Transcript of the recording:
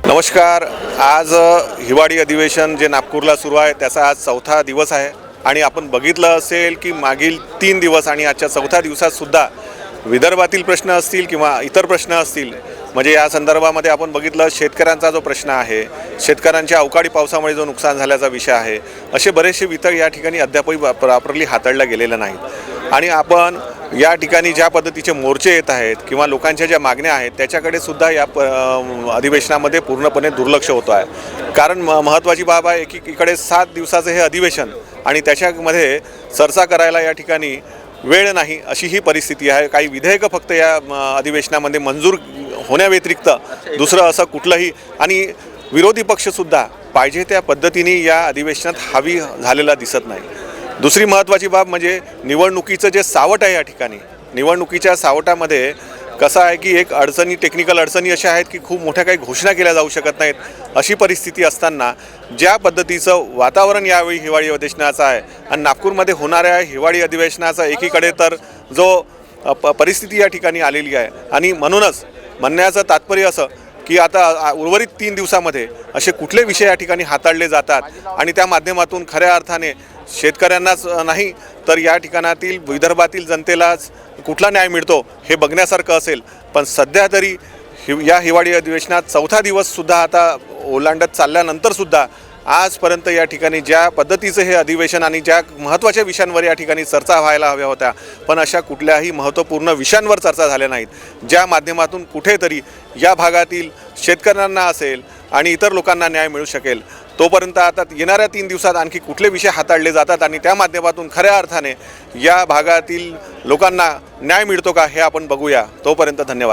नमस्कार। आज हिवाळी अधिवेशन जे नागपूरला सुरू आहे त्याचा आज चौथा दिवस आहे आणि आपण बघितलं असेल की मागील 3 दिवस आणि आजच्या चौथ्या दिवसात सुद्धा विदर्भातील प्रश्न असतील किंवा इतर प्रश्न असतील, म्हणजे या संदर्भामध्ये आपण बघितलं शेतकऱ्यांचा जो प्रश्न आहे, शेतकऱ्यांच्या अवकाळी पावसामुळे जो नुकसान झाल्याचा विषय आहे, असे बरेचसे विषय या ठिकाणी अद्यापही प्रॉपरली हाताळल्या गेलेले नाहीत। आणि आपण या ठिकाणी ज्या पद्धतीचे मोर्चे येत आहेत किंवा लोकांच्या ज्या मागण्या आहेत त्याच्याकडे सुद्धा या अधिवेशनामध्ये पूर्णपणे दुर्लक्ष होतं आहे। कारण महत्त्वाची बाब आहे एकीकडे 7 दिवसाचं हे अधिवेशन आणि त्याच्यामध्ये चर्चा करायला या ठिकाणी वेळ नाही अशी ही परिस्थिती आहे। काही विधेयकं फक्त या अधिवेशनामध्ये मंजूर होण्याव्यतिरिक्त दुसरं असं कुठलंही, आणि विरोधी पक्षसुद्धा पाहिजे त्या पद्धतीने या अधिवेशनात हवी झालेला दिसत नाही। दुसरी महत्त्वाची बाब म्हणजे निवडणुकीचं जे सावट आहे या ठिकाणी, निवडणुकीच्या सावटामध्ये कसं आहे की एक टेक्निकल अडचणी अशा आहेत की खूप मोठ्या काही घोषणा केल्या जाऊ शकत नाहीत। अशी परिस्थिती असताना ज्या पद्धतीचं वातावरण यावेळी हिवाळी अधिवेशनाचं आहे आणि नागपूरमध्ये होणाऱ्या हिवाळी अधिवेशनाचा एकीकडे तर जो परिस्थिती या ठिकाणी आलेली आहे, आणि म्हणूनच म्हणण्याचं तात्पर्य असं की आता उर्वरित 3 दिवसामध्ये असे कुठले विषय या ठिकाणी हाताळले जातात आणि त्या माध्यमातून खऱ्या अर्थाने शेतकऱ्यांनाच नाही तर या ठिकाणातील विदर्भातील जनतेलाच कुठला न्याय मिळतो हे बघण्यासारखं असेल। पण सध्या तरी या हिवाळी अधिवेशनात चौथा दिवससुद्धा आता ओलांडत चालल्यानंतरसुद्धा आजपर्यंत या ठिकाणी ज्या पद्धतीचं हे अधिवेशन आणि ज्या महत्त्वाच्या विषयांवर या ठिकाणी चर्चा व्हायला हव्या होत्या, पण अशा कुठल्याही महत्त्वपूर्ण विषयांवर चर्चा झाल्या नाहीत ज्या माध्यमातून कुठेतरी या भागातील शेतकऱ्यांना असेल आणि इतर लोकांना न्याय मिळू शकेल। तोपर्यंत आता येणाऱ्या 3 दिवसात आणखी कुठले विषय हाताळले जातात आणि त्या माध्यमातून खऱ्या अर्थाने या भागातील लोकांना न्याय मिळतो का हे आपण बघूया। तोपर्यंत धन्यवाद।